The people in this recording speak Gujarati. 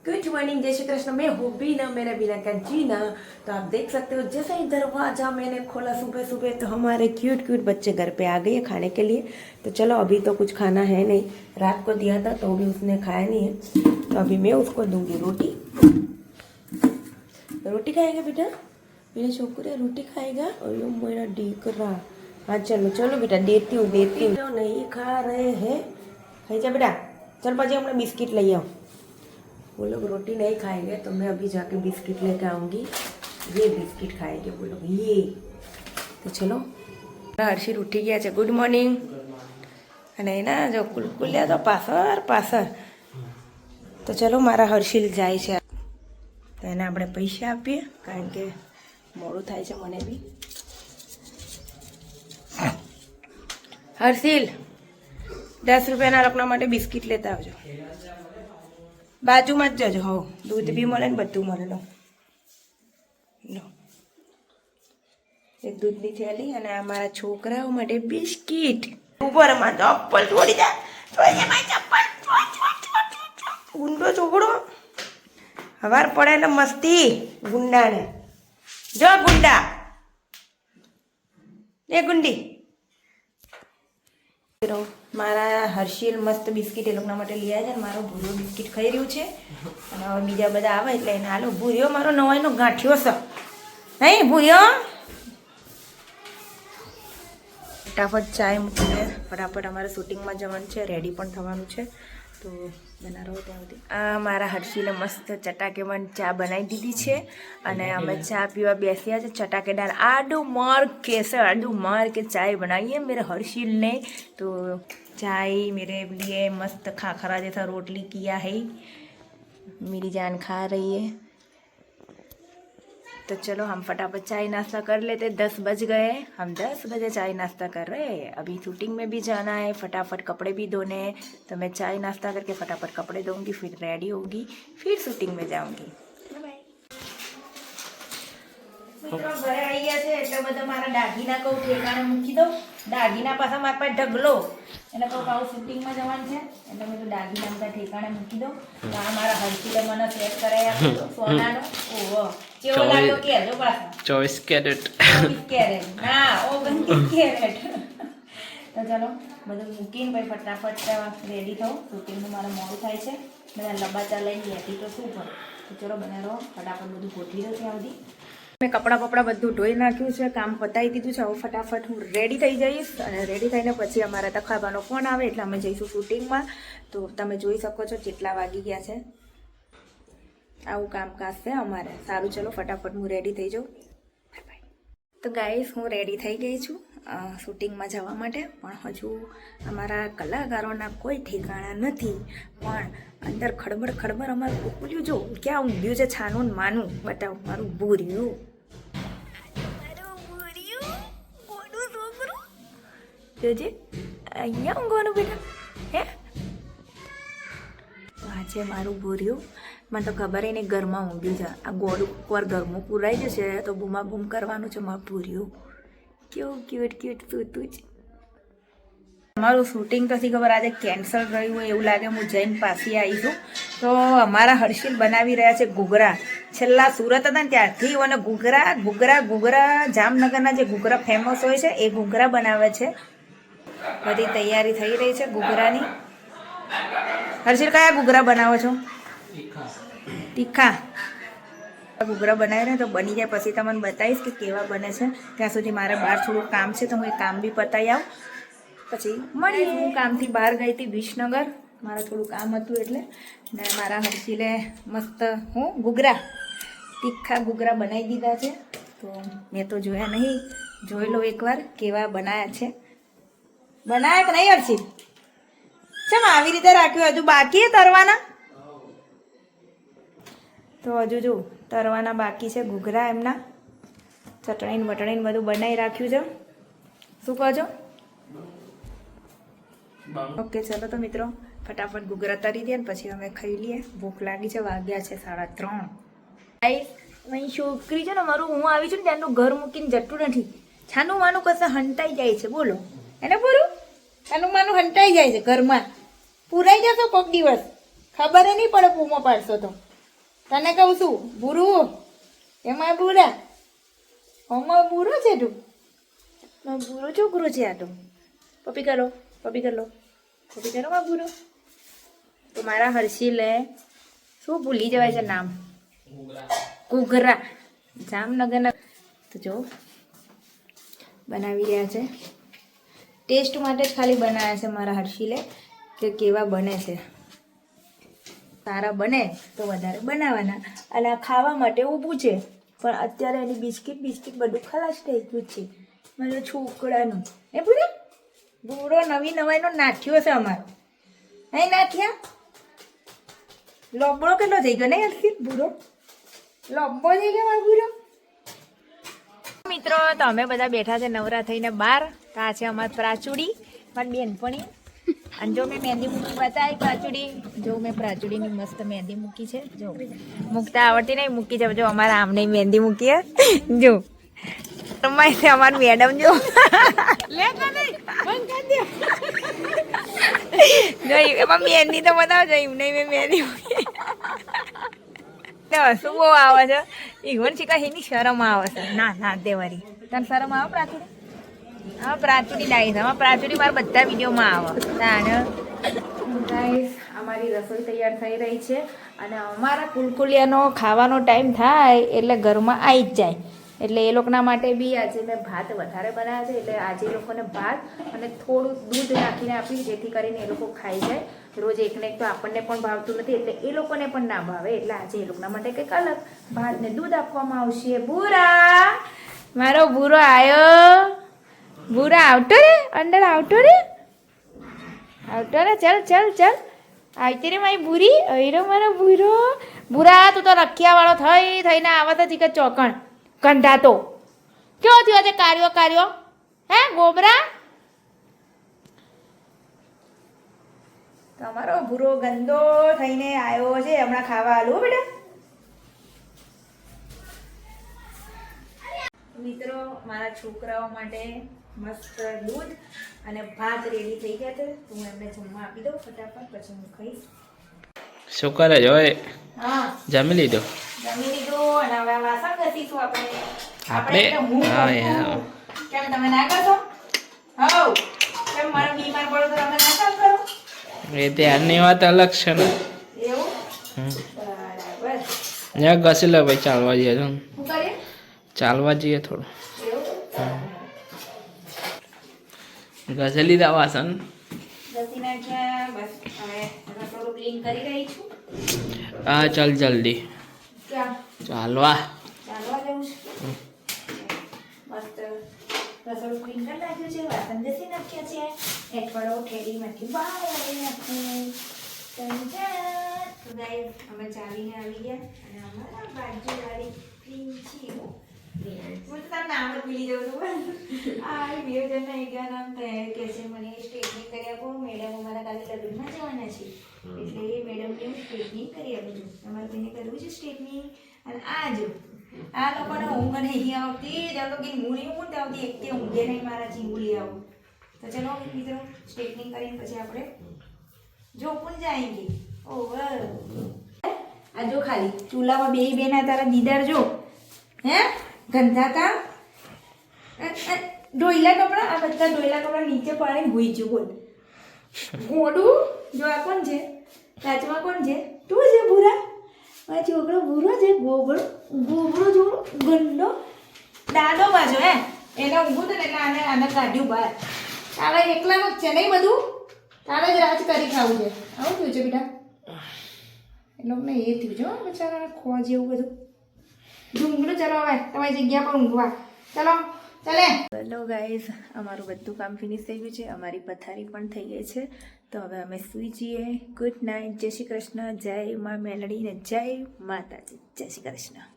गुड मॉर्निंग, जय श्री कृष्ण। मैं हूँ बीना, मेरा बीना का जीना। तो आप देख सकते हो जैसे ही दरवाजा मैंने खोला सुबह सुबह तो हमारे क्यूट क्यूट बच्चे घर पे आ गए हैं खाने के लिए। तो चलो अभी तो कुछ खाना है नहीं, रात को दिया था तो भी उसने खाया नहीं है, तो अभी मैं उसको दूंगी रोटी। रोटी खाएगा बेटा, मेरे छोकरे रोटी खाएगा। और ये मेरा डीकरा, हाँ चलो चलो बेटा, देती हूँ जो नहीं खा रहे हैं खाई जा बेटा। चल बजे हमने बिस्किट ले आओ। वो लोग रोटी नहीं खाएंगे तो मैं अभी जाके बिस्किट लेकर आऊँगी। ये बिस्किट खाएंगे वो लोग ये। तो चलो, हर्षिल उठी गया है। Good morning. नहीं ना जो कुलकुलिया तो પાછળ તો ચલો મારા હર્ષિલ જાય છે તો એને આપણે પૈસા આપીએ કારણ કે મોડું થાય છે મને બી। હર્ષિલ 10 રૂપિયાના લોકોના માટે બિસ્કિટ લેતા આવજો। બાજુમાં જ જજો। હો દૂધ બી મળે ને બધું મળે। લો એક દૂધની થેલી અને આ મારા છોકરાઓ માટે બિસ્કિટ। ઉપરમાં ચપ્પલ છોડી દે, ચપ્પલ ગુંડો છોકરો હવાર પડે એટલે મસ્તી ગુંડાને। જો ગુંડા એ ગુંડી મારા હર્ષિલ મસ્ત બિસ્કિટ એ લોકોના માટે લઈ આવ્યા છે। મારો ભૂર્યો બિસ્કિટ ખાઈ રહ્યું છે અને હવે બીજા બધા આવે એટલે એને હાલો। ભૂર્યો મારો નવાઈનો ગાંઠિયો છે નહીં ભૂર્યો। ફટાફટ ચાય મૂકીને ફટાફટ અમારે શૂટિંગમાં જવાનું છે, રેડી પણ થવાનું છે તો બના રહો ત્યાં સુધી। આ મારા હર્ષિલે મસ્ત ચટાકેદાર ચા બનાવી દીધી છે અને અમે ચા પીવા બેસ્યા છે। चटाकेदार आडू मार कैसे आडू मार के चाय बनाइए मेरे हर्षिल ने। तो चाय मेरे लिए मस्त खाखरा जैसा रोटली किया है, मेरी जान खा रही है। तो चलो हम फटाफट चाय नाश्ता कर लेते। 10 बज गए, हम 10 बजे चाय नाश्ता कर रहे हैं। अभी शूटिंग में भी जाना है, फटाफट कपड़े भी धोने हैं। तो मैं चाय नाश्ता करके फटाफट कपड़े धोऊंगी, फिर रेडी होगी, फिर शूटिंग में जाऊंगी। મિત્રો ઘરે આવી ગયા છે એટલે બધા મારા દાગીના કહું ઠેકાણે મૂકી દો। દાગીના પાછા મારા પાસે ઢગલો એટલે કહું આવું શૂટિંગમાં જવાનું છે એટલે મેં તો દાગીના બધા ઠેકાણે મૂકી દો। તો આ મારા હર્ષિલે મને સેટ કરાવી આપ્યો સોનાનો। ઓહો કેવો લાગ્યો કહેજો પાછા। 24 કેરેટ 24 કેરેટ ના 29 કેરેટ। તો ચલો બધું મૂકીને ભાઈ ફટાફટ રેડી થાઉં, શૂટિંગનું મારે મોડું થાય છે। બધા લબાચા લઈને લેતી તો શું કરું। તો ચલો બનાવો ફટાફટ બધું ગોઠવી દો ત્યાં સુધી। મેં કપડાં બધું ધોઈ નાખ્યું છે, કામ પતાવી દીધું છે। હવે ફટાફટ હું રેડી થઈ જઈશ અને રેડી થઈને પછી અમારા તખાબાનો ફોન આવે એટલે અમે જઈશું શૂટિંગમાં। તો તમે જોઈ શકો છો કેટલા વાગી ગયા છે। આવું કામકાજ છે અમારે। સારું ચલો ફટાફટ હું રેડી થઈ જાઉં। Bye bye. તો ગાઈસ હું રેડી થઈ ગઈ છું શૂટિંગમાં જવા માટે, પણ હજુ અમારા કલાકારોના કોઈ ઠેકાણા નથી। પણ અંદર ખડબડ અમારું કુકુલ્યું જો ક્યાં ઊંઘ્યું છે છાનું માનું। બતાવ મારું ભૂર્યું ગોડું છોકરું જોજે અહીંયા ઊંઘવાનું બેટા હે। આજે મારું ભૂર્યું મને તો ખબર નહીં ઘરમાં ઊંઘ્યું છે। આ ગોડું પર ઘરમાં પુરાઈ જશે તો બૂમા બૂમ કરવાનું છે મારું ભૂર્યું। કેવું ક્યુટ સૂતું છે। અમારું શૂટિંગ તો ખબર આજે કેન્સલ રહ્યું હોય એવું લાગે। હું જઈને પાછી આવી છું તો અમારા હર્ષિલ બનાવી રહ્યા છે ઘૂઘરા। છેલ્લા સુરત હતા ને ત્યારથી અને ઘૂઘરા જામનગરના જે ઘૂઘરા ફેમસ હોય છે એ ઘૂઘરા બનાવે છે। બધી તૈયારી થઈ રહી છે ઘૂઘરાની। હર્ષિલ કયા ઘૂઘરા બનાવો છો? તીખા ઘૂઘરા બનાવીને તો બની જાય પછી તમને બતાવીશ કે કેવા બને છે। ત્યાં સુધી મારે બહાર થોડું કામ છે તો હું એ કામ બી પતાવી આવું પછી મળીએ। હું કામથી બહાર ગઈ હતી વિસનગર, મારે થોડું કામ હતું એટલે। ને મારા હર્ષિલે મસ્ત તીખા ઘૂઘરા બનાવી દીધા છે। તો મેં તો જોયા નહીં, જોઈ લો એકવાર કેવા બનાવ્યા છે। બનાવ્યા કે નહીં હર્ષિલ? ચમ આવી રીતે રાખ્યું? હજુ બાકી તરવાના? તો હજુ જો તરવાના બાકી છે ઘૂઘરા એમના। ચટણી બટણીને બધું બનાવી રાખ્યું છે। શું કહો છો? ઓકે ચલો તો મિત્રો ફટાફટ ઘૂઘરા તરી દે ને પછી અમે ખાઈ લઈએ। ભૂખ લાગી છે, વાગ્યા છે 3:30। અહીં છોકરી છે ને મારું, હું આવી છું ને ત્યાંનું ઘર મૂકીને જતું નથી। છાનું માનું કશે હંટાઈ જાય છે, બોલો એને પૂરું છાનું માનું હંટાઈ જાય છે ઘરમાં। પુરાઈ જશો કોઈક દિવસ, ખબર નહીં પડે બૂમો પાડશો તો। તને કહું છું બુરું એમાં બુરા ઓમાં બુરો છે તું બુરો છોકરો છે આ તો પપ્પી કરો પપ્પી કરો પપ્પી કરો માં બુરો તો મારા હર્ષિલે શું ભૂલી જવાય છે નામ ઘૂઘરા જામનગરના તો જો બનાવી રહ્યા છે ટેસ્ટ માટે જ ખાલી બનાવ્યા છે મારા હર્ષિલે કે કેવા બને છે સારા બને તો વધારે બનાવવાના અને આ ખાવા માટે ઊભું છે પણ અત્યારે એની બિસ્કિટ બધું ખલાસ થઈ ગયું છે મારા છોકરાનું એ પૂરે બુરો નવી નવાઈનો નાઠ્યો છે અમારો નહીં નાઠ્યા લોબડો કેટલો થઈ ગયો નહીં હર્ષિત બુરો લોબો થઈ ગયો મારો બુરો મિત્રો તો અમે બધા બેઠા છે નવરા થઈને બહાર તો આ છે અમારી પ્રાચુડી મારી બેનપણી અને જો મેં મહેંદી મૂકી બતાવી પ્રાચુડી જો મેં પ્રાચુડીની મસ્ત મહેંદી મૂકી છે જો મૂકતા આવડતી નહીં મૂકી છે જો અમારા આમને મહેંદી મૂકી જો તમારી છે અમારી મેડમ જો જો એમાં મહેંદી તો બતાવો જો એમને મેં મહેંદી મૂકી શું બહુ આવે છે ઈવન શીખા એની શરમ આવે છે ના ના દેવારી તને શરમ આવે પ્રાચુડી હા પ્રાચુડી ડાઈ છે હા પ્રાચુડી મારા બધા વિડીયોમાં આવે તાને ગાઈસ અમારી રસોઈ તૈયાર થઈ રહી છે અને અમારા કુલકુલિયાનો ખાવાનો ટાઈમ થાય એટલે ઘરમાં આવી જ જાય એટલે એ લોકોના માટે બી આજે મેં ભાત વધારે બનાવ્યા છે એટલે આજે એ લોકોને ભાત અને થોડું દૂધ નાખીને આપી જેથી કરીને એ લોકો ખાઈ જાય રોજ એકને એક તો આપણને પણ ભાવતું નથી એટલે એ લોકોને પણ ના ભાવે એટલે આજે એ લોકોના માટે કંઈક અલગ ભાત ને દૂધ આપવામાં આવશે બુરા મારો બુરો આવ્યો બુરા આવતો રે અંદર આવતો રે ચાલ ચાલ ચાલ આવતી રે મારી બુરી અહીરો મારો બુરો બુરા તું તો રખિયાવાળો થઈને આવત હતી કે ચોકણ કંઢાતો કેવો થયો છે કાર્યો હે ગોબરા તમારો ભૂરો ગંદો થઈને આવ્યો છે હમણાં ખાવા આલું બેટા મિત્રો મારા છોકરાઓ માટે મસ્ત દૂધ અને ભાત રેડી થઈ ગયા છે તો હું એમને જમવા આપી દઉં ફટાફટ પછી હું ખાઈશ શું કરે છે હવે હા જમી લીધો અને હવે વાસણ ઘસીશું આપણે હા યાર કેમ તમે ના કરશો હવ કેમ મારા બીમાર પડો તો તમે ના કામ કરો એ ત્યારની વાત અલગ છે ને એવું બરાબર ત્યાં ઘસી લે ભાઈ ચાલવા જઈએ છો શું કરીએ ચાલવા જઈએ થોડું એવું ઘસી લીધા વાસણ ઘસી નાખ્યા બસ હવે થોડું ક્લીન કરી રહી છું હા ચાલ જલ્દી ક્યાં ચાલવા ચાલવા જવું છે મસ્ત રસોડું ક્લીન કરી નાખ્યું છે વાસણ ઘસી નાખ્યા છે હેઠવાડો ઠેલીમાંથી બહાર આવી નાખ્યું અમે ચાલીને આવી ગયા અને અમારા બાજુવાળી ક્લીન છે હું તો તારું નામ જ ભૂલી જાઉં છું આ બે જણના એકા નામ થયા કે છે મને સ્ટ્રેટનિંગ કરી આપો મેડમ અમારા કાલે લગ્નમાં જવાના છે એટલે એ મેડમને હું સ્ટ્રેટનિંગ કરી આપું છું તમારે કોઈને કરવું છે સ્ટ્રેટનિંગ અને આ જો આ લોકોને ઊંઘ નહીં આવતી ત્યાં તો કંઈ હું નહીં ઊંઘ આવતી એક કે ઊંઘે નહીં મારા ચીંગુલી આવું તો ચલો મિત્રો સ્ટ્રેટનિંગ કરીને પછી આપણે જો પણ જાયંગે ઓવર આ જો ખાલી ચૂલામાં બે બેના તારા દીદાર જો હે ગંધાતા ડોયલા કપડા આ બધા ડોયલા કપડા નીચે પાડીને ભૂઈ ગયું બોલ ગોડું જો આ કોણ છે કાચમાં કોણ છે તું છે ભૂરા આ છોકરો ભૂરો છે ગોબરો જો ગંડો દાદો બાજુ હે એને ઊંઘું હતું ને એટલે આને કાઢ્યું બહાર તારે એકલાનું જ છે નહીં બધું તારે જ રાજ કરી ખાવું છે આવું થયું છે બેટા એ લોકોને એ થયું છે બચારા ખોવા જેવું બધું ઢૂંગળું ચલો હવે તમારી જગ્યા પર ઊંઘવા ચલો ચાલે હેલો ગાઈઝ અમારું બધું કામ ફિનિશ થઈ ગયું છે અમારી પથારી પણ થઈ ગઈ છે તો હવે અમે સૂઈ જઈએ ગુડ નાઇટ જય શ્રી કૃષ્ણ જય મા મેલડી ને જય માતાજી જય શ્રી કૃષ્ણ